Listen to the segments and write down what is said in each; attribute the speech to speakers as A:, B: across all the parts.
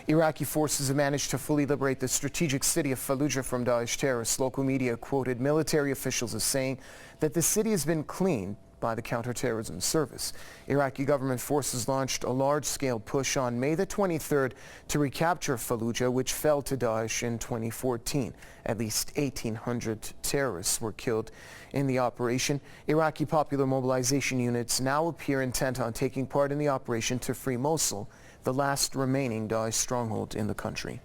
A: Iraqi forces have managed to fully liberate the strategic city of Fallujah from Daesh terrorists. Local media quoted military officials as saying that the city has been cleaned by the counterterrorism service. Iraqi government forces launched a large-scale push on May the 23rd to recapture Fallujah, which fell to Daesh in 2014. At least 1,800 terrorists were killed in the operation. Iraqi popular mobilization units now appear intent on taking part in the operation to free Mosul, the last remaining Daesh stronghold in the country.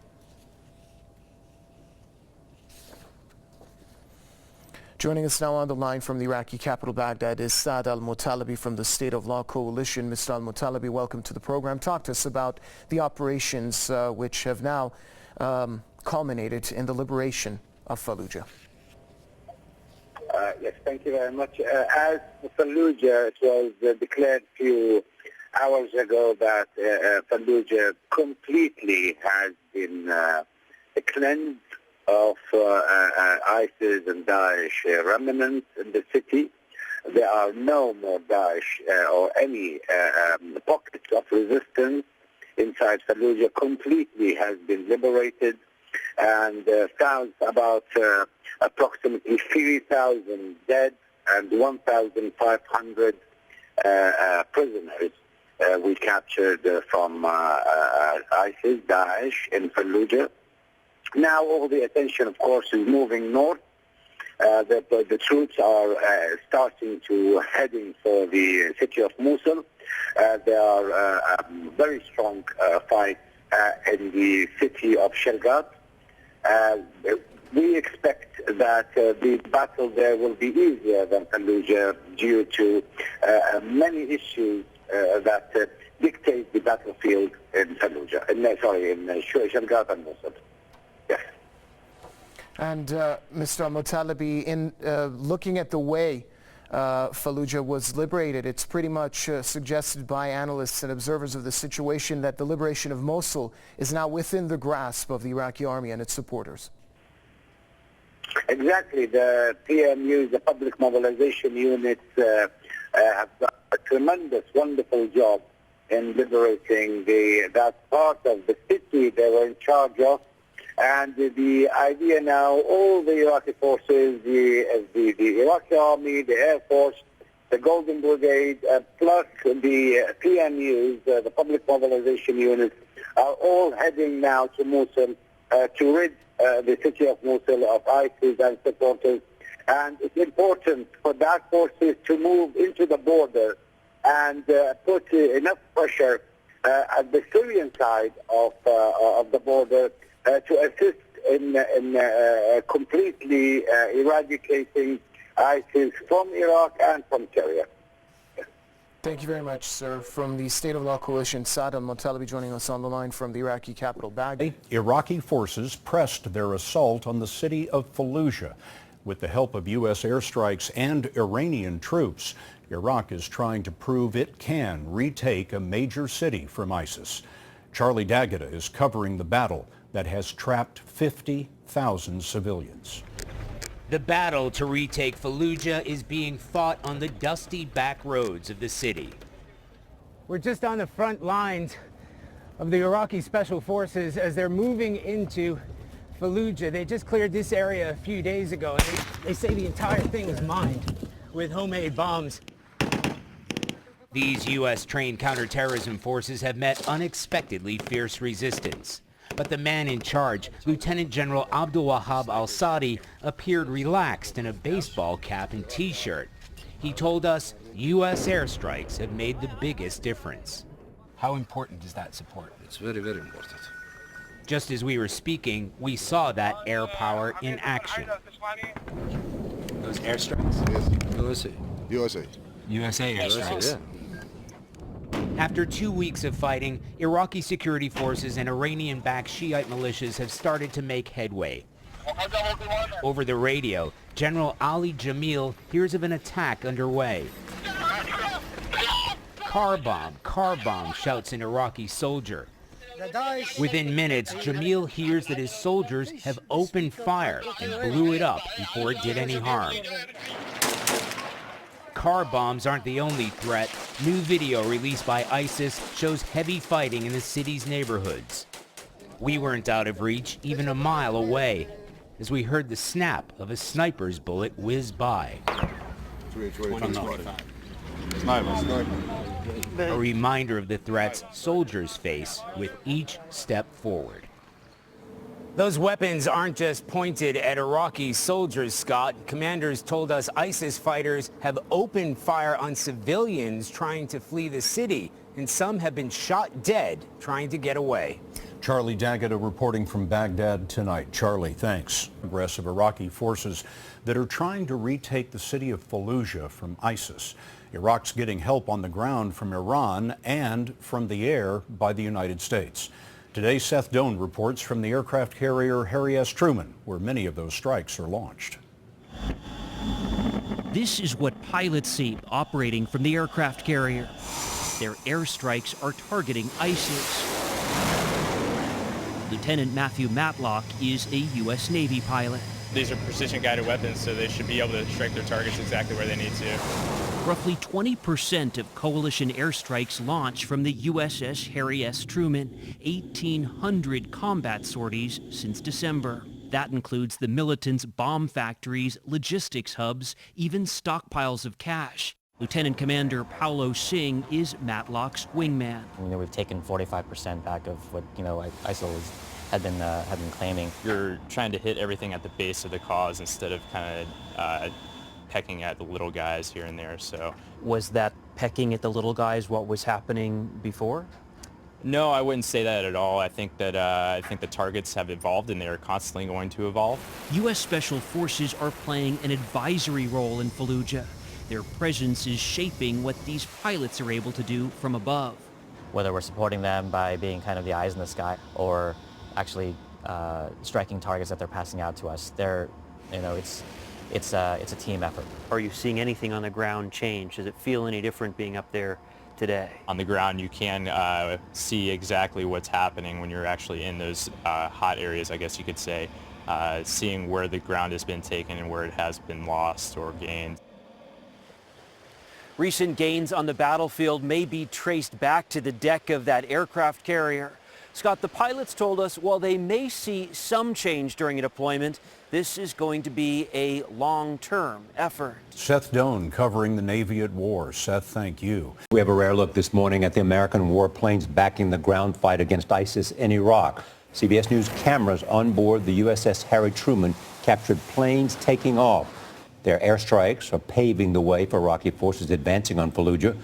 A: Joining us now on the line from the Iraqi capital Baghdad is Saad al-Mutalabi from the State of Law Coalition. Mr. al-Mutalabi, welcome to the program. Talk to us about the operations which have now culminated in the liberation of Fallujah.
B: Yes, thank you very much. As Fallujah, it was declared a few hours ago that Fallujah completely has been cleansed of ISIS and Daesh remnants in the city. There are no more Daesh or any pockets of resistance inside Fallujah. Completely has been liberated, and found about approximately 3,000 dead and 1,500 prisoners we captured from ISIS, Daesh in Fallujah. Now all the attention, of course, is moving north. The troops are starting to heading for the city of Mosul. There are very strong fights in the city of Shergat. We expect that the battle there will be easier than Fallujah due to many issues that dictate the battlefield in Fallujah. In Shergat and Mosul. Yes.
A: And Mr. al-Mutalabi, in looking at the way Fallujah was liberated, it's pretty much suggested by analysts and observers of the situation that the liberation of Mosul is now within the grasp of the Iraqi army and its supporters.
B: Exactly. The PMUs, the public mobilization units, have done a tremendous, wonderful job in liberating that part of the city they were in charge of. And the idea now, all the Iraqi forces, the Iraqi army, the Air Force, the Golden Brigade, plus the PMUs, the public mobilization units, are all heading now to Mosul to rid the city of Mosul of ISIS and supporters. And it's important for that forces to move into the border and put enough pressure at the Syrian side of the border to assist in completely eradicating ISIS from Iraq and from Syria.
A: Thank you very much, sir. From the State of Law Coalition, Saad al-Mutalabi joining us on the line from the Iraqi capital, Baghdad.
C: Iraqi forces pressed their assault on the city of Fallujah. With the help of U.S. airstrikes and Iranian troops, Iraq is trying to prove it can retake a major city from ISIS. Charlie D'Agata is covering the battle that has trapped 50,000 civilians.
D: The battle to retake Fallujah is being fought on the dusty back roads of the city.
E: We're just on the front lines of the Iraqi Special Forces as they're moving into Fallujah. They just cleared this area a few days ago, and they say the entire thing is mined with homemade bombs.
D: These U.S.-trained counterterrorism forces have met unexpectedly fierce resistance. But the man in charge, Lieutenant General Abdul Wahab al-Sadi, appeared relaxed in a baseball cap and T-shirt. He told us U.S. airstrikes have made the biggest difference.
F: How important is that support?
G: It's very, very important.
D: Just as we were speaking, we saw that air power in action.
F: Those airstrikes?
G: USA.
F: USA airstrikes.
G: Yeah.
D: After 2 weeks of fighting, Iraqi security forces and Iranian-backed Shiite militias have started to make headway. Over the radio, General Ali Jamil hears of an attack underway. Car bomb, shouts an Iraqi soldier. Within minutes, Jamil hears that his soldiers have opened fire and blew it up before it did any harm. Car bombs aren't the only threat. New video released by ISIS shows heavy fighting in the city's neighborhoods. We weren't out of reach even a mile away as we heard the snap of a sniper's bullet whiz by. A reminder of the threats soldiers face with each step forward.
E: Those weapons aren't just pointed at Iraqi soldiers, Scott. Commanders told us ISIS fighters have opened fire on civilians trying to flee the city, and some have been shot dead trying to get away.
C: Charlie Daggett reporting from Baghdad tonight. Charlie, thanks. Aggressive Iraqi forces that are trying to retake the city of Fallujah from ISIS. Iraq's getting help on the ground from Iran and from the air by the United States. Today, Seth Doan reports from the aircraft carrier Harry S. Truman, where many of those strikes are launched.
G: This is what pilots see operating from the aircraft carrier. Their airstrikes are targeting ISIS. Lieutenant Matthew Matlock is a U.S. Navy pilot.
H: These are precision-guided weapons, so they should be able to strike their targets exactly where they need to.
G: Roughly 20% of coalition airstrikes launch from the USS Harry S. Truman, 1,800 combat sorties since December. That includes the militants' bomb factories, logistics hubs, even stockpiles of cash. Lieutenant Commander Paulo Singh is Matlock's wingman.
I: We've taken 45% back of what ISIL had been claiming.
H: You're trying to hit everything at the base of the cause instead of kind of pecking at the little guys here and there. So
G: Was that pecking at the little guys what was happening before?
H: no, I wouldn't say that at all. I think that the targets have evolved and they are constantly going to evolve.
G: U.S. Special Forces are playing an advisory role in Fallujah. Their presence is shaping what these pilots are able to do from above.
I: Whether we're supporting them by being kind of the eyes in the sky or actually striking targets that they're passing out to us, it's a team effort.
G: Are you seeing anything on the ground change? Does it feel any different being up there today?
H: On the ground, you can see exactly what's happening when you're actually in those hot areas, I guess you could say, seeing where the ground has been taken and where it has been lost or gained.
G: Recent gains on the battlefield may be traced back to the deck of that aircraft carrier. Scott, the pilots told us while they may see some change during a deployment, this is going to be a long-term effort.
C: Seth Doan covering the Navy at war. Seth, thank you.
J: We have a rare look this morning at the American warplanes backing the ground fight against ISIS in Iraq. CBS News cameras on board the USS Harry Truman captured planes taking off. Their airstrikes are paving the way for Iraqi forces advancing on Fallujah.